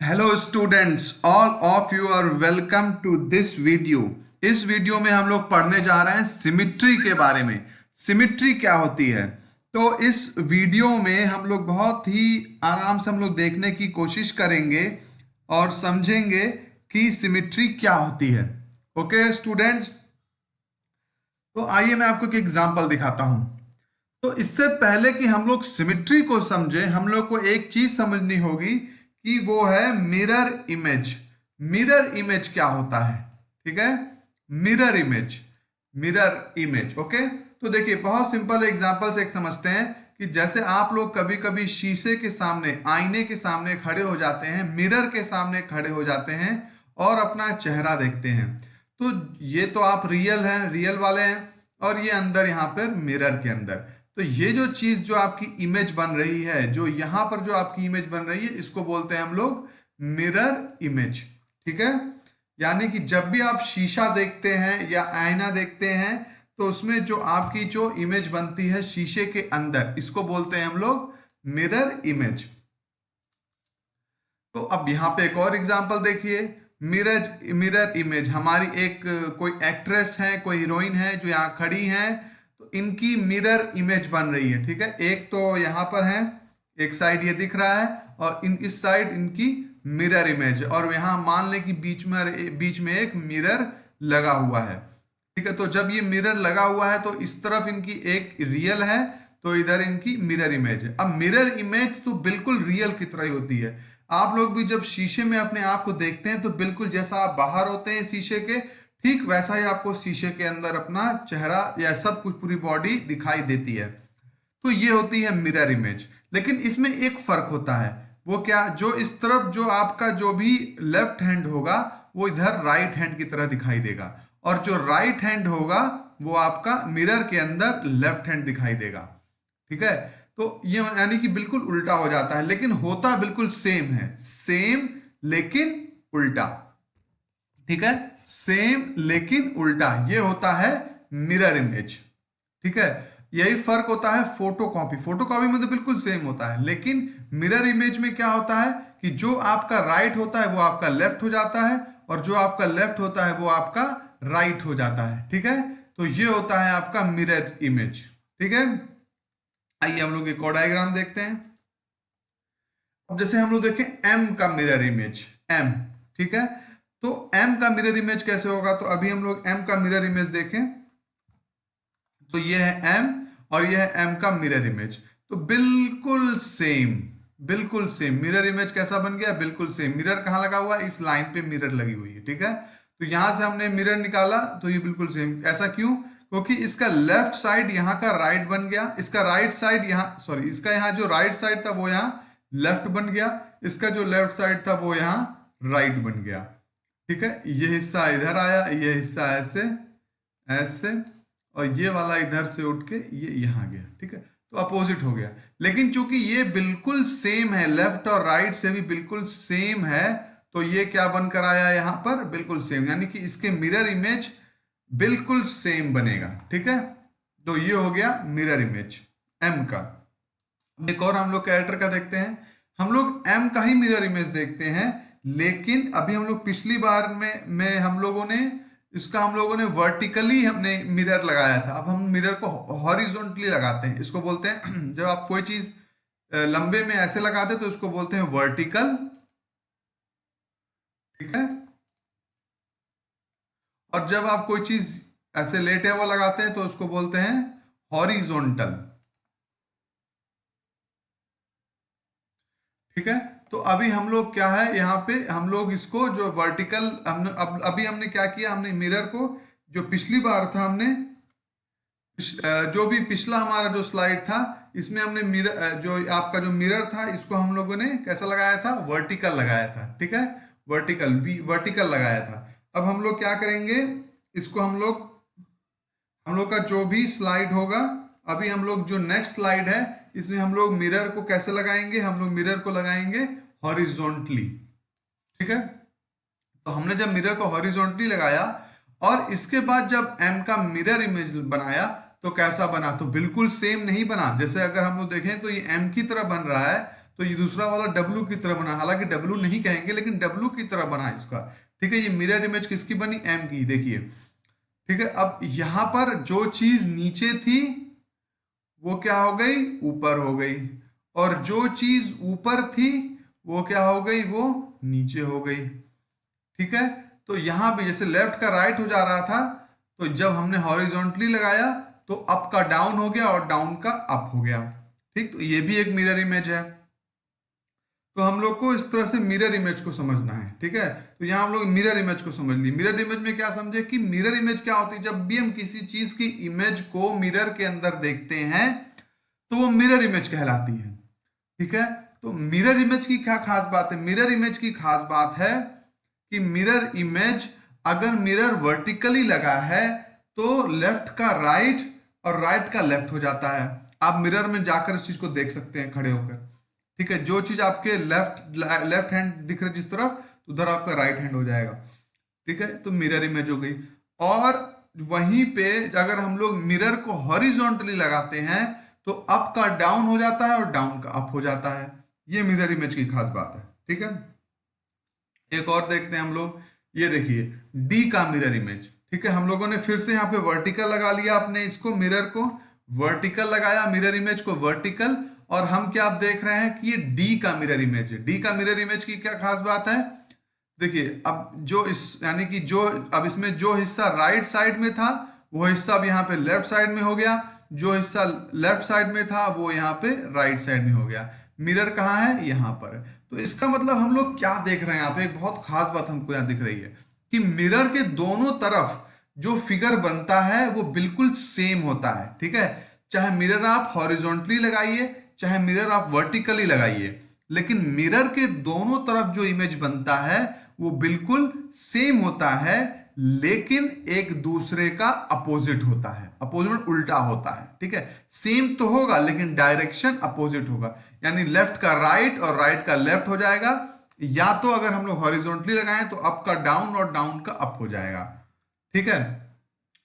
Hello students, all of you are welcome to this video. इस video में हम लोग पढ़ने जा रहे हैं सिमिट्री के बारे में। सिमिट्री क्या होती है? तो इस वीडियो में हम लोग बहुत ही आराम से हम लोग देखने की कोशिश करेंगे और समझेंगे कि सिमिट्री क्या होती है। ओके स्टूडेंट्स, तो आइए मैं आपको एक एग्जांपल दिखाता हूं। तो इससे पहले कि हम लोग सिमिट्री को समझे, हम लोग को एक चीज समझनी होगी कि वो है मिरर इमेज। मिरर इमेज क्या होता है? ठीक है, mirror image. Mirror image, okay. तो देखिए, बहुत सिंपल एग्जांपल से एक समझते हैं कि जैसे आप लोग कभी कभी शीशे के सामने, आईने के सामने खड़े हो जाते हैं, मिरर के सामने खड़े हो जाते हैं और अपना चेहरा देखते हैं। तो ये तो आप रियल हैं, रियल वाले हैं, और ये अंदर यहाँ पर मिरर के अंदर। तो ये जो चीज जो आपकी इमेज बन रही है, जो यहां पर जो आपकी इमेज बन रही है, इसको बोलते हैं हम लोग मिरर इमेज। ठीक है, यानी कि जब भी आप शीशा देखते हैं या आईना देखते हैं तो उसमें जो आपकी जो इमेज बनती है शीशे के अंदर, इसको बोलते हैं हम लोग मिरर इमेज। तो अब यहाँ पे एक और एग्जांपल देखिए। मिरर मिरर इमेज हमारी एक कोई एक्ट्रेस है, कोई हीरोइन है जो यहाँ खड़ी है, तो इनकी मिरर इमेज बन रही है। ठीक है, एक तो यहाँ पर है, एक साइड ये दिख रहा है, और इस साइड इनकी मिरर इमेज, और यहाँ मान लें कि बीच में एक मिरर लगा हुआ है। ठीक है, तो जब ये मिरर लगा हुआ है तो इस तरफ इनकी एक रियल है, तो इधर इनकी मिरर इमेज है। अब मिरर इमेज तो बिल्कुल रियल की तरह ही होती है। आप लोग भी जब शीशे में अपने आप को देखते हैं तो बिल्कुल जैसा आप बाहर होते हैं शीशे के, ठीक वैसा ही आपको शीशे के अंदर अपना चेहरा या सब कुछ पूरी बॉडी दिखाई देती है। तो ये होती है मिरर इमेज। लेकिन इसमें एक फर्क होता है, वो क्या? जो इस तरफ जो आपका जो भी लेफ्ट हैंड होगा वो इधर राइट हैंड की तरह दिखाई देगा, और जो राइट हैंड होगा वो आपका मिरर के अंदर लेफ्ट हैंड दिखाई देगा। ठीक है, तो ये यानी कि बिल्कुल उल्टा हो जाता है, लेकिन होता बिल्कुल सेम है। सेम लेकिन उल्टा। ठीक है, सेम लेकिन उल्टा, ये होता है मिरर इमेज। ठीक है, यही फर्क होता है फोटो कॉपी। फोटो कॉपी में तो बिल्कुल सेम होता है, लेकिन मिरर इमेज में क्या होता है कि जो आपका राइट होता है वो आपका लेफ्ट हो जाता है, और जो आपका लेफ्ट होता है वो आपका राइट हो जाता है। ठीक है, तो ये होता है आपका मिरर इमेज। ठीक है, आइए हम लोग एक और डायग्राम देखते हैं। अब जैसे हम लोग देखें एम का मिरर इमेज, एम। ठीक है, तो एम का मिरर इमेज कैसे होगा? तो अभी हम लोग एम का मिरर इमेज देखें तो ये है एम, और ये है एम का मिरर इमेज। तो बिल्कुल सेम, बिल्कुल सेम मिरर इमेज कैसा बन गया? बिल्कुल सेम। मिरर कहाँ लगा हुआ है? इस लाइन पे मिरर लगी हुई है। ठीक है, तो यहां से हमने मिरर निकाला तो ये बिल्कुल सेम। ऐसा क्यों? क्योंकि इसका लेफ्ट साइड यहाँ का राइट बन गया, इसका राइट साइड यहाँ, सॉरी, इसका यहाँ जो राइट साइड था वो यहाँ लेफ्ट बन गया, इसका जो लेफ्ट साइड था वो यहाँ राइट बन गया। ठीक है, ये हिस्सा इधर आया, ये हिस्सा ऐसे, ऐसे, और ये वाला इधर से उठ के ये यहाँ गया। ठीक है, तो अपोजिट हो गया। लेकिन चूंकि ये बिल्कुल सेम है, लेफ्ट और राइट से भी बिल्कुल सेम है, तो ये क्या बनकर आया यहाँ पर? बिल्कुल सेम, यानी कि इसके मिरर इमेज बिल्कुल सेम बनेगा। ठीक है, तो ये हो गया मिरर इमेज एम का। एक और हम लोग कैरेक्टर का देखते हैं। हम लोग एम का ही मिरर इमेज देखते हैं, लेकिन अभी हम लोग पिछली बार में हम लोगों ने इसका हम लोगों ने वर्टिकली हमने मिरर लगाया था। अब हम मिरर को हॉरिजॉन्टली लगाते हैं, इसको बोलते हैं जब आप कोई चीज लंबे में ऐसे लगाते हैं तो उसको बोलते हैं वर्टिकल। ठीक है, और जब आप कोई चीज ऐसे लेटे हुआ लगाते हैं तो उसको बोलते हैं हॉरिजॉन्टल। ठीक है, तो अभी हम लोग क्या है, यहाँ पे हम लोग इसको जो वर्टिकल हमने अभी हमने क्या किया, हमने मिरर को, जो पिछली बार था हमने जो भी पिछला हमारा जो स्लाइड था इसमें हमने मिरर, जो आपका जो मिरर था इसको हम लोगों ने कैसा लगाया था? वर्टिकल लगाया था। ठीक है, वर्टिकल, वर्टिकल लगाया था। अब हम लोग क्या करेंगे, इसको हम लोग का जो भी स्लाइड होगा, अभी हम लोग जो नेक्स्ट स्लाइड है इसमें हम लोग मिरर को कैसे लगाएंगे? हम लोग मिरर को लगाएंगे हॉरिजॉन्टली। ठीक है, तो हमने जब मिरर को हॉरिजॉन्टली लगाया और इसके बाद जब एम का मिरर इमेज बनाया तो कैसा बना? तो बिल्कुल सेम नहीं बना। जैसे अगर हम लोग देखें तो ये एम की तरह बन रहा है, तो ये दूसरा वाला डब्लू की तरह बना, हालांकि डब्लू नहीं कहेंगे लेकिन डब्लू की तरह बना इसका, ठीक है। ये मिरर इमेज किसकी बनी, एम की, देखिए, ठीक है। अब यहां पर जो चीज नीचे थी वो क्या हो गई, ऊपर हो गई, और जो चीज ऊपर थी वो क्या हो गई, वो नीचे हो गई, ठीक है। तो यहां पे जैसे लेफ्ट का राइट हो जा रहा था, तो जब हमने हॉरिजॉन्टली लगाया तो अप का डाउन हो गया और डाउन का अप हो गया, ठीक। तो ये भी एक मिरर इमेज है। तो हम लोग को इस तरह से मिरर इमेज को समझना है, ठीक है। तो यहाँ हम लोग मिरर इमेज को समझ ली। मिरर इमेज में क्या समझे कि मिरर इमेज क्या होती है, जब भी हम किसी चीज की इमेज को मिरर के अंदर देखते हैं तो वो मिरर इमेज कहलाती है, ठीक है। तो मिरर इमेज की क्या खास बात है, मिरर इमेज की खास बात है कि मिरर इमेज अगर मिरर वर्टिकली लगा है तो लेफ्ट का राइट और राइट का लेफ्ट हो जाता है। आप मिरर में जाकर इस चीज को देख सकते हैं खड़े होकर, ठीक है। जो चीज आपके लेफ्ट हैंड दिख रहा है जिस तरफ, तो उधर आपका राइट हैंड हो जाएगा, ठीक है। तो मिरर इमेज हो गई। और वहीं पे अगर हम लोग मिरर को हॉरिजॉन्टली लगाते हैं तो अप का डाउन हो जाता है और डाउन का अप हो जाता है। ये मिरर इमेज की खास बात है, ठीक है। एक और देखते हैं हम लोग, ये देखिए डी का मिरर इमेज, ठीक है। हम लोगों ने फिर से यहाँ पे वर्टिकल लगा लिया, अपने इसको मिरर को वर्टिकल लगाया, मिरर इमेज को वर्टिकल, और हम क्या आप देख रहे हैं कि ये डी का मिरर इमेज है। डी का मिरर इमेज की क्या खास बात है, देखिए अब जो इस यानी कि जो अब इसमें जो हिस्सा राइट साइड में था वो हिस्सा अब यहाँ पे लेफ्ट साइड में हो गया, जो हिस्सा लेफ्ट साइड में था वो यहाँ पे राइट साइड में हो गया। मिरर कहाँ है, यहाँ पर है। तो इसका मतलब हम लोग क्या देख रहे हैं यहाँ पे, एक बहुत खास बात हमको यहाँ दिख रही है कि मिरर के दोनों तरफ जो फिगर बनता है वो बिल्कुल सेम होता है, ठीक है। चाहे मिरर आप हॉरिजॉन्टली लगाइए चाहे मिरर आप वर्टिकली लगाइए, लेकिन मिरर के दोनों तरफ जो इमेज बनता है वो बिल्कुल सेम होता है, लेकिन एक दूसरे का अपोजिट होता है, अपोजिट उल्टा होता है, ठीक है। सेम तो होगा लेकिन डायरेक्शन अपोजिट होगा, यानी लेफ्ट का राइट और राइट का लेफ्ट हो जाएगा, या तो अगर हम लोग हॉरिजॉन्टली लगाएं तो अप का डाउन और डाउन का अप हो जाएगा, ठीक है।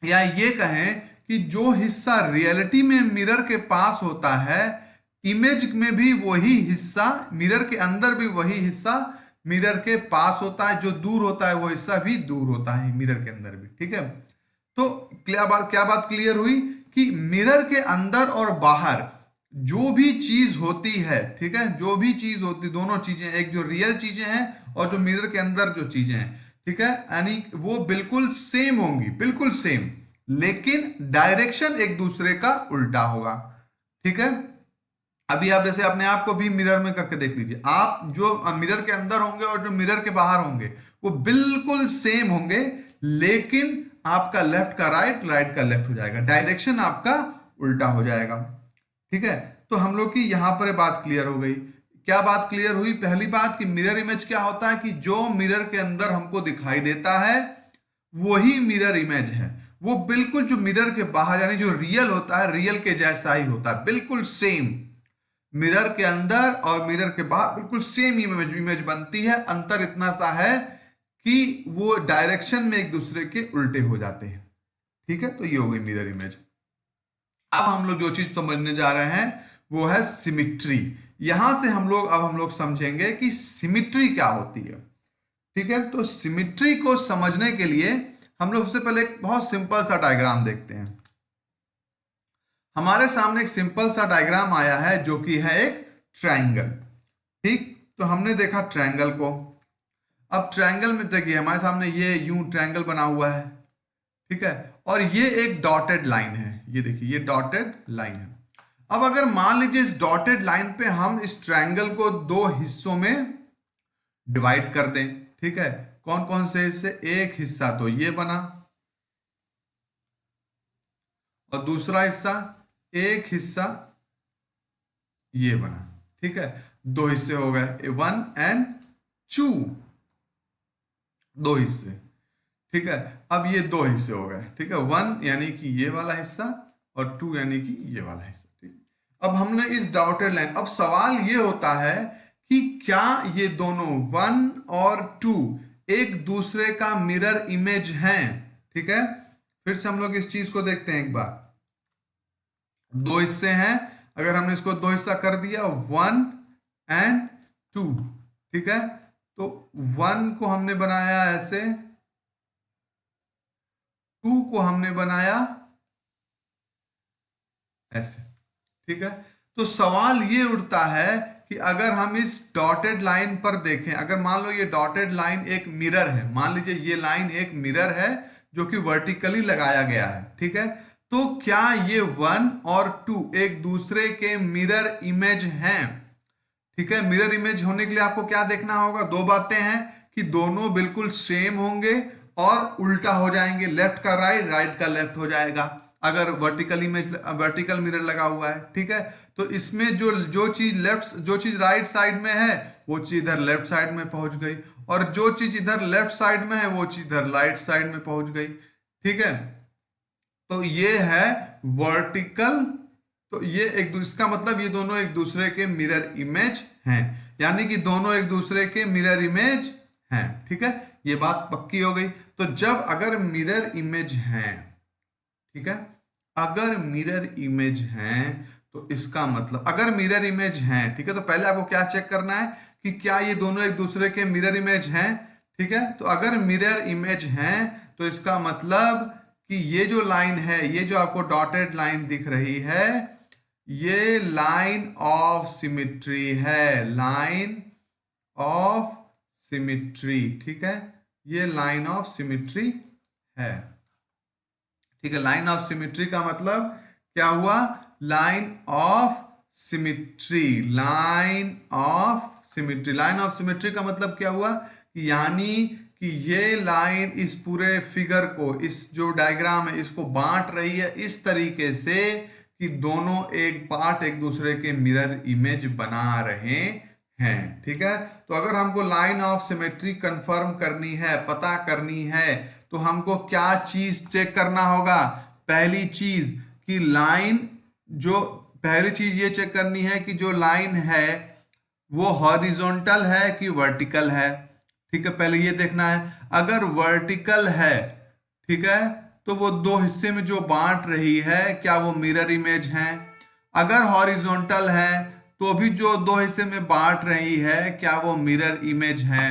या ये कहें कि जो हिस्सा रियलिटी में मिरर के पास होता है, इमेज में भी वही हिस्सा, मिरर के अंदर भी वही हिस्सा मिरर के पास होता है, जो दूर होता है वो हिस्सा भी दूर होता है मिरर के अंदर भी, ठीक है। तो क्या बात क्लियर हुई कि मिरर के अंदर और बाहर जो भी चीज होती है, ठीक है, जो भी चीज होती, दोनों चीजें, एक जो रियल चीजें हैं और जो मिरर के अंदर जो चीजें हैं, ठीक है, यानी वो बिल्कुल सेम होंगी, बिल्कुल सेम, लेकिन डायरेक्शन एक दूसरे का उल्टा होगा, ठीक है। अभी आप जैसे अपने आप को भी मिरर में करके देख लीजिए, आप जो मिरर के अंदर होंगे और जो मिरर के बाहर होंगे वो बिल्कुल सेम होंगे, लेकिन आपका लेफ्ट का राइट, राइट का लेफ्ट हो जाएगा, डायरेक्शन आपका उल्टा हो जाएगा, ठीक है। तो हम लोग की यहां पर बात क्लियर हो गई। क्या बात क्लियर हुई, पहली बात कि मिरर इमेज क्या होता है कि जो मिरर के अंदर हमको दिखाई देता है वही मिरर इमेज है, वो बिल्कुल जो मिरर के बाहर यानी जो रियल होता है रियल के जैसा ही होता है, बिल्कुल सेम। मिरर के अंदर और मिरर के बाहर बिल्कुल सेम इमेज बनती है, अंतर इतना सा है कि वो डायरेक्शन में एक दूसरे के उल्टे हो जाते हैं, ठीक है। तो ये हो गई मिरर इमेज। अब हम लोग जो चीज समझने जा रहे हैं वो है सिमिट्री। यहां से हम लोग समझेंगे कि सिमिट्री क्या होती है, ठीक है। तो सिमिट्री को समझने के लिए हम लोग सबसे पहले एक बहुत सिंपल सा डायग्राम देखते हैं। हमारे सामने एक सिंपल सा डायग्राम आया है जो कि है एक ट्रायंगल, ठीक। तो हमने देखा ट्रायंगल को, अब ट्रायंगल में देखिए हमारे सामने ये यूं ट्रायंगल बना हुआ है, ठीक है, और ये एक डॉटेड लाइन है, ये देखिए ये डॉटेड लाइन है। अब अगर मान लीजिए इस डॉटेड लाइन पे हम इस ट्रायंगल को दो हिस्सों में डिवाइड कर दें, ठीक है, कौन कौन से हिस्से, एक हिस्सा तो ये बना और दूसरा हिस्सा, एक हिस्सा ये बना, ठीक है। दो हिस्से हो गए, 1 और 2, दो हिस्से, ठीक है। अब ये दो हिस्से हो गए, ठीक है, 1 यानी कि ये वाला हिस्सा और 2 यानी कि ये वाला हिस्सा, ठीक। अब हमने इस डॉटेड लाइन, अब सवाल ये होता है कि क्या ये दोनों 1 और 2 एक दूसरे का मिरर इमेज हैं, ठीक है। फिर से हम लोग इस चीज को देखते हैं एक बार, दो हिस्से हैं, अगर हमने इसको दो हिस्सा कर दिया 1 एंड 2, ठीक है। तो 1 को हमने बनाया ऐसे, 2 को हमने बनाया ऐसे, ठीक है। तो सवाल ये उठता है कि अगर हम इस डॉटेड लाइन पर देखें, अगर मान लो ये डॉटेड लाइन एक मिरर है, मान लीजिए ये लाइन एक मिरर है जो कि वर्टिकली लगाया गया है, ठीक है। तो क्या ये 1 और 2 एक दूसरे के मिरर इमेज हैं? ठीक है, मिरर इमेज होने के लिए आपको क्या देखना होगा? दो बातें हैं कि दोनों बिल्कुल सेम होंगे और उल्टा हो जाएंगे, लेफ्ट का राइट, राइट का लेफ्ट हो जाएगा अगर वर्टिकल इमेज, वर्टिकल मिरर लगा हुआ है, ठीक है। तो इसमें जो जो चीज लेफ्ट, जो चीज राइट साइड में है वो चीज इधर लेफ्ट साइड में पहुंच गई, और जो चीज इधर लेफ्ट साइड में है वो चीज इधर राइट साइड में पहुंच गई, ठीक है। तो ये है वर्टिकल, तो ये इसका मतलब ये दोनों एक दूसरे के मिरर इमेज हैं, यानी कि दोनों एक दूसरे के मिरर इमेज हैं, ठीक है। ये बात पक्की हो गई। तो जब अगर मिरर इमेज हैं, ठीक है, अगर मिरर इमेज हैं तो इसका मतलब, अगर मिरर इमेज हैं, ठीक है, तो पहले आपको क्या चेक करना है कि क्या ये दोनों एक दूसरे के मिरर इमेज हैं, ठीक है। तो अगर मिरर इमेज हैं तो इसका मतलब कि ये जो लाइन है, ये जो आपको डॉटेड लाइन दिख रही है, ये लाइन ऑफ सिमिट्री है, लाइन ऑफ सिमिट्री, ठीक है, ये लाइन ऑफ सिमिट्री है, ठीक है। लाइन ऑफ सिमिट्री का मतलब क्या हुआ? Line of symmetry, line of symmetry, line of symmetry का मतलब क्या हुआ? यानी कि ये लाइन इस पूरे फिगर को, इस जो डायग्राम है इसको बांट रही है इस तरीके से कि दोनों एक पार्ट एक दूसरे के मिरर इमेज बना रहे हैं, ठीक है। तो अगर हमको लाइन ऑफ सिमेट्री कंफर्म करनी है, पता करनी है, तो हमको क्या चीज चेक करना होगा? पहली चीज कि लाइन, जो पहली चीज ये चेक करनी है कि जो लाइन है वो हॉरिजॉन्टल है कि वर्टिकल है, ठीक है, पहले ये देखना है। अगर वर्टिकल है, ठीक है, तो वो दो हिस्से में जो बांट रही है क्या वो मिरर इमेज है? अगर हॉरिजॉन्टल है तो भी जो दो हिस्से में बांट रही है क्या वो मिरर इमेज है?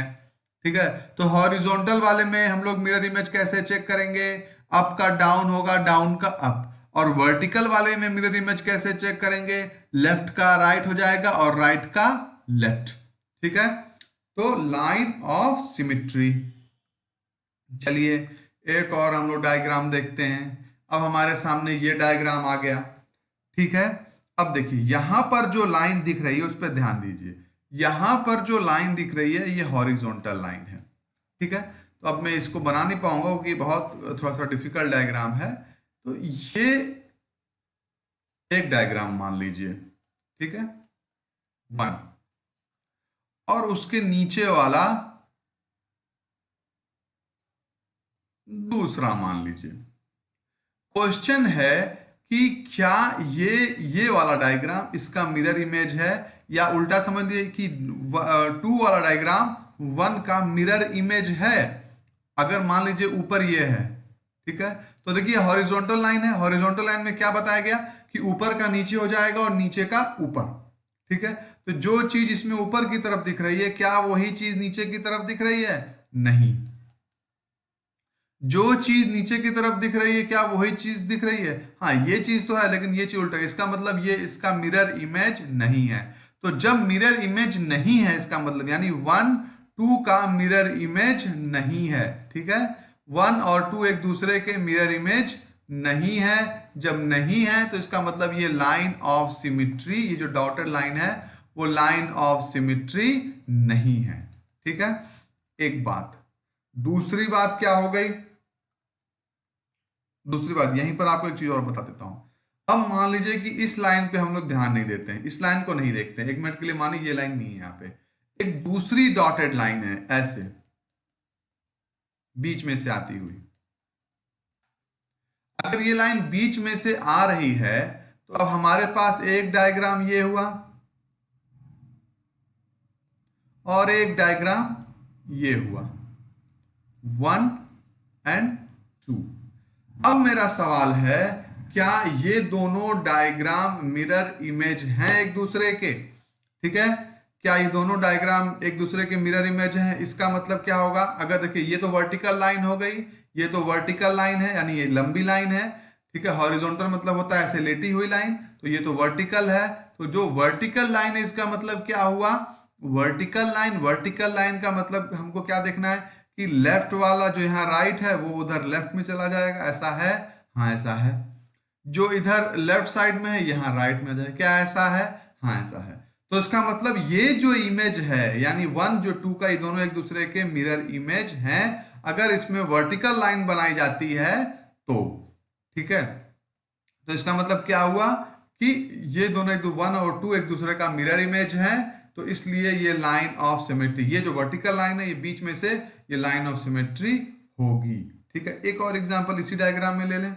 ठीक है, तो हॉरिजॉन्टल वाले में हम लोग मिरर इमेज कैसे चेक करेंगे? अप का डाउन होगा, डाउन का अप। और वर्टिकल वाले में मिरर इमेज कैसे चेक करेंगे? लेफ्ट का राइट हो जाएगा और राइट का लेफ्ट, ठीक है। तो लाइन ऑफ सिमिट्री। चलिए एक और हम लोग डायग्राम देखते हैं। अब हमारे सामने ये डायग्राम आ गया, ठीक है। अब देखिए यहां पर जो लाइन दिख रही है उस पर ध्यान दीजिए। यहां पर जो लाइन दिख रही है ये हॉरिजॉन्टल लाइन है, ठीक है। तो अब मैं इसको बना नहीं पाऊंगा क्योंकि बहुत थोड़ा सा डिफिकल्ट डायग्राम है। तो ये एक डायग्राम मान लीजिए, ठीक है, 1, और उसके नीचे वाला दूसरा मान लीजिए। क्वेश्चन है कि क्या ये वाला डायग्राम इसका मिरर इमेज है, या उल्टा समझ लीजिए कि 2 वाला डायग्राम 1 का मिरर इमेज है। अगर मान लीजिए ऊपर ये है, ठीक है, तो देखिए हॉरिजॉन्टल लाइन है, हॉरिजॉन्टल लाइन में क्या बताया गया कि ऊपर का नीचे हो जाएगा और नीचे का ऊपर, ठीक है। तो जो चीज इसमें ऊपर की तरफ दिख रही है क्या वही चीज नीचे की तरफ दिख रही है? नहीं। जो चीज नीचे की तरफ दिख रही है क्या वही चीज दिख रही है? हाँ, ये चीज तो है लेकिन ये चीज उल्टा है। इसका मतलब ये इसका मिरर इमेज नहीं है। तो जब मिरर इमेज नहीं है इसका मतलब यानी 1, 2 का मिरर इमेज नहीं है, ठीक है। 1 और 2 एक दूसरे के मिरर इमेज नहीं है। जब नहीं है तो इसका मतलब ये लाइन ऑफ सिमिट्री, ये जो डॉटेड लाइन है वो लाइन ऑफ सिमिट्री नहीं है, ठीक है। एक बात, दूसरी बात क्या हो गई? दूसरी बात यहीं पर आपको एक चीज और बता देता हूं। अब मान लीजिए कि इस लाइन पे हम लोग ध्यान नहीं देते हैं, इस लाइन को नहीं देखते हैं, 1 मिनट के लिए मानिए ये लाइन नहीं है, यहाँ पे एक दूसरी डॉटेड लाइन है ऐसे बीच में से आती हुई। अगर ये लाइन बीच में से आ रही है तो अब हमारे पास एक डायग्राम ये हुआ और एक डायग्राम ये हुआ, 1 एंड 2। अब मेरा सवाल है क्या ये दोनों डायग्राम मिरर इमेज हैं एक दूसरे के? ठीक है, क्या ये दोनों डायग्राम एक दूसरे के मिरर इमेज हैं? इसका मतलब क्या होगा? अगर देखिए ये तो वर्टिकल लाइन हो गई, ये तो वर्टिकल लाइन है यानी ये लंबी लाइन है, ठीक है। हॉरिजॉन्टल मतलब होता है ऐसे लेटी हुई लाइन, तो ये तो वर्टिकल है। तो जो वर्टिकल लाइन है इसका मतलब क्या हुआ? वर्टिकल लाइन का मतलब हमको क्या देखना है कि लेफ्ट वाला जो यहाँ राइट है वो उधर लेफ्ट में चला जाएगा, ऐसा है? हाँ ऐसा है। जो इधर लेफ्ट साइड में है यहाँ राइट में जाए, क्या ऐसा है? हाँ ऐसा है। तो इसका मतलब ये जो इमेज है यानी वन जो टू का, ये दोनों एक दूसरे के मिरर इमेज हैं। अगर इसमें वर्टिकल लाइन बनाई जाती है तो, ठीक है। तो इसका मतलब क्या हुआ कि ये दोनों एक वन और टू एक दूसरे का मिरर इमेज है, तो इसलिए ये लाइन ऑफ सिमेट्री, ये जो वर्टिकल लाइन है ये बीच में से ये लाइन ऑफ सिमेट्री होगी, ठीक है। एक और एग्जांपल इसी डायग्राम में ले लें।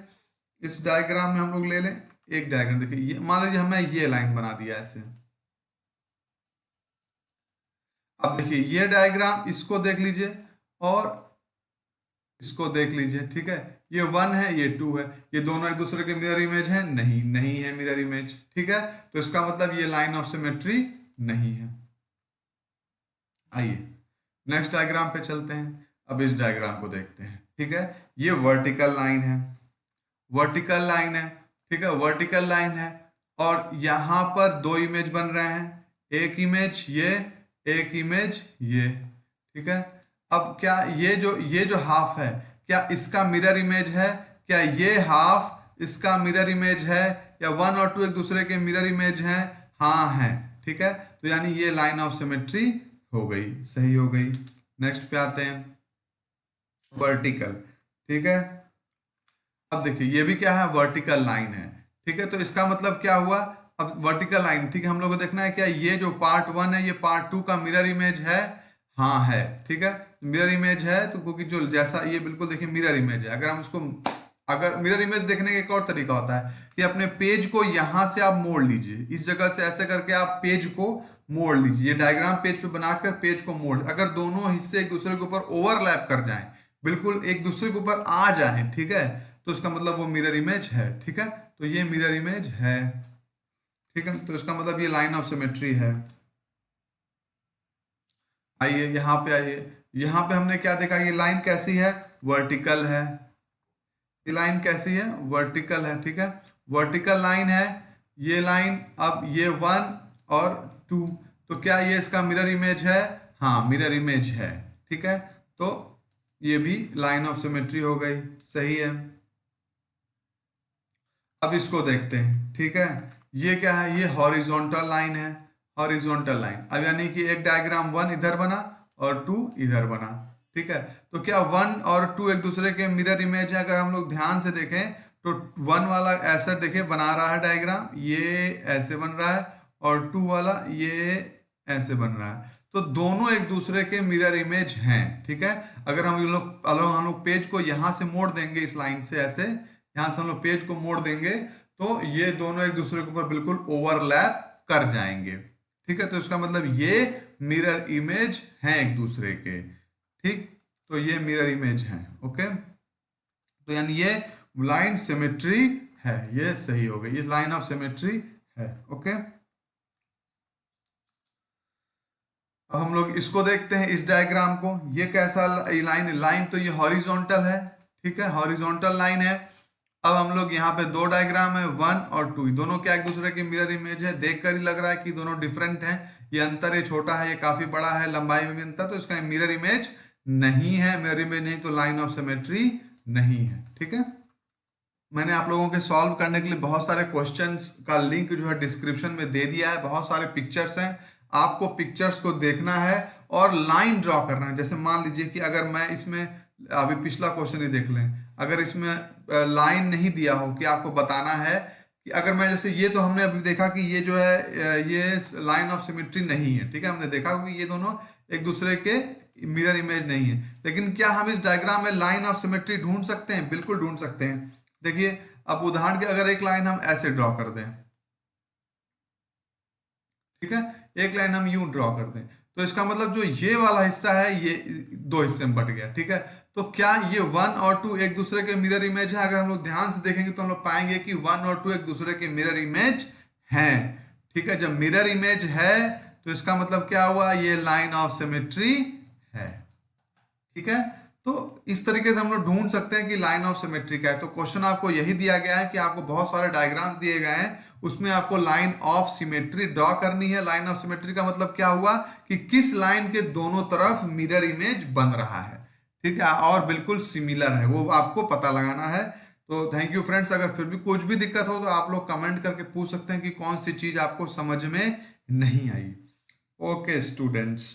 इस डायग्राम में हम लोग ले लें एक डायग्राम, देखिए ये मान लीजिए हमें ये लाइन बना दिया ऐसे। अब देखिए ये डायग्राम, इसको देख लीजिए और इसको देख लीजिए, ठीक है। ये वन है ये टू है, ये दोनों एक दूसरे के मिरर इमेज है? नहीं, नहीं है मिरर इमेज, ठीक है। तो इसका मतलब ये लाइन ऑफ सिमेट्री नहीं है। आइए नेक्स्ट डायग्राम पे चलते हैं। अब इस डायग्राम को देखते हैं, ठीक है। ये वर्टिकल लाइन है, वर्टिकल लाइन है, ठीक है, वर्टिकल लाइन है। और यहां पर दो इमेज बन रहे हैं, एक इमेज ये, एक इमेज ये, ठीक है। अब क्या ये जो हाफ है, क्या इसका मिरर इमेज है? क्या ये हाफ इसका मिरर इमेज है? या वन और टू एक दूसरे के मिरर इमेज हैं? हाँ है, ठीक है। तो यानी ये लाइन ऑफ सिमेट्री हो गई, सही हो गई। नेक्स्ट पे आते हैं, वर्टिकल, ठीक है। अब देखिए ये भी क्या है? वर्टिकल लाइन है, ठीक है। तो इसका मतलब क्या हुआ? अब वर्टिकल लाइन, ठीक है, हम लोग को देखना है क्या ये जो पार्ट वन है ये पार्ट टू का मिरर इमेज है? हाँ है, ठीक है। मिरर इमेज है तो क्योंकि जो जैसा ये बिल्कुल देखिए मिरर इमेज है। अगर हम उसको, अगर मिरर इमेज देखने का एक और तरीका होता है कि अपने पेज को यहां से आप मोड़ लीजिए, इस जगह से ऐसे करके आप पेज को मोड़ लीजिए, ये डायग्राम पेज पे बनाकर पेज को मोड़, अगर दोनों हिस्से एक दूसरे के ऊपर ओवरलैप कर जाएं, बिल्कुल एक दूसरे के ऊपर आ जाए, ठीक है, तो इसका मतलब वो मिरर इमेज है, ठीक है। तो ये मिरर इमेज है, ठीक है। तो इसका मतलब ये लाइन ऑफ सिमेट्री है। आइए यहाँ पे आइए, यहाँ पे हमने क्या देखा? ये लाइन कैसी है? वर्टिकल है। ये लाइन कैसी है? वर्टिकल है, ठीक है। वर्टिकल लाइन है ये लाइन। अब ये वन और टू, तो क्या ये इसका मिरर इमेज है? हाँ मिरर इमेज है, ठीक है। तो ये भी लाइन ऑफ सिमेट्री हो गई, सही है। अब इसको देखते हैं, ठीक है। ये क्या है? ये हॉरिजॉन्टल लाइन है, हॉरिजॉन्टल लाइन। अब यानी कि एक डायग्राम वन इधर बना और टू इधर बना, ठीक है। तो क्या वन और टू एक दूसरे के मिरर इमेज है? अगर हम लोग ध्यान से देखें तो वन वाला ऐसा देखिए बना रहा है डायग्राम, ये ऐसे बन रहा है, और टू वाला ये ऐसे बन रहा है। तो दोनों एक दूसरे के मिरर इमेज हैं, ठीक है। अगर हम लोग पेज को यहां से मोड़ देंगे इस लाइन से ऐसे, यहां से हम लोग पेज को मोड़ देंगे तो ये दोनों एक दूसरे के ऊपर बिल्कुल ओवरलैप कर जाएंगे, ठीक है। तो इसका मतलब ये मिरर इमेज हैं एक दूसरे के, ठीक। तो ये मिरर इमेज हैं, ओके। तो यानी ये लाइन सिमेट्री है, ये सही हो गई, ये लाइन ऑफ सिमेट्री है, ओके। अब हम लोग इसको देखते हैं, इस डायग्राम को। ये कैसा लाइन तो ये हॉरिजॉन्टल है, ठीक है, हॉरिजॉन्टल लाइन है। अब हम लोग यहाँ पे दो डायग्राम है, वन और टू, दोनों क्या एक दूसरे के मिरर इमेज है? देखकर ही लग रहा है कि दोनों डिफरेंट हैं। ये अंतर ये छोटा है, ये काफी बड़ा है, लंबाई में भी अंतर, तो इसका मिरर इमेज नहीं है। मिरर इमेज नहीं तो लाइन ऑफ सिमेट्री नहीं है, ठीक है। मैंने आप लोगों के सॉल्व करने के लिए बहुत सारे क्वेश्चंस का लिंक जो है डिस्क्रिप्शन में दे दिया है। बहुत सारे पिक्चर्स हैं, आपको पिक्चर्स को देखना है और लाइन ड्रॉ करना है। जैसे मान लीजिए कि अगर मैं इसमें, अभी पिछला क्वेश्चन ही देख लें, अगर इसमें लाइन नहीं दिया हो कि आपको बताना है कि अगर मैं, जैसे ये तो हमने अभी देखा कि ये जो है ये लाइन ऑफ सिमेट्री नहीं है, ठीक है, हमने देखा कि ये दोनों एक दूसरे के मिरर इमेज नहीं है। लेकिन क्या हम इस डायग्राम में लाइन ऑफ सिमेट्री ढूंढ सकते हैं? बिल्कुल ढूंढ सकते हैं। देखिए अब उदाहरण के अगर एक लाइन हम ऐसे ड्रॉ कर दें, ठीक है, एक लाइन हम यूं ड्रॉ कर दें, तो इसका मतलब जो ये वाला हिस्सा है ये दो हिस्से में बट गया, ठीक है। तो क्या ये वन और टू एक दूसरे के मिरर इमेज है? अगर हम लोग ध्यान से देखेंगे तो हम लोग पाएंगे कि वन और टू एक दूसरे के मिरर इमेज हैं, ठीक है। जब मिरर इमेज है तो इसका मतलब क्या हुआ, ये लाइन ऑफ सिमेट्री है। ठीक है, तो इस तरीके से हम लोग ढूंढ सकते हैं कि लाइन ऑफ सिमेट्री क्या है। तो क्वेश्चन आपको यही दिया गया है कि आपको बहुत सारे डायग्राम्स दिए गए हैं, उसमें आपको लाइन ऑफ सिमेट्री ड्रॉ करनी है। लाइन ऑफ सिमेट्री का मतलब क्या हुआ कि किस लाइन के दोनों तरफ मिरर इमेज बन रहा है। ठीक है, और बिल्कुल सिमिलर है, वो आपको पता लगाना है। तो थैंक यू फ्रेंड्स, अगर फिर भी कुछ भी दिक्कत हो तो आप लोग कमेंट करके पूछ सकते हैं कि कौन सी चीज आपको समझ में नहीं आई। Okay students.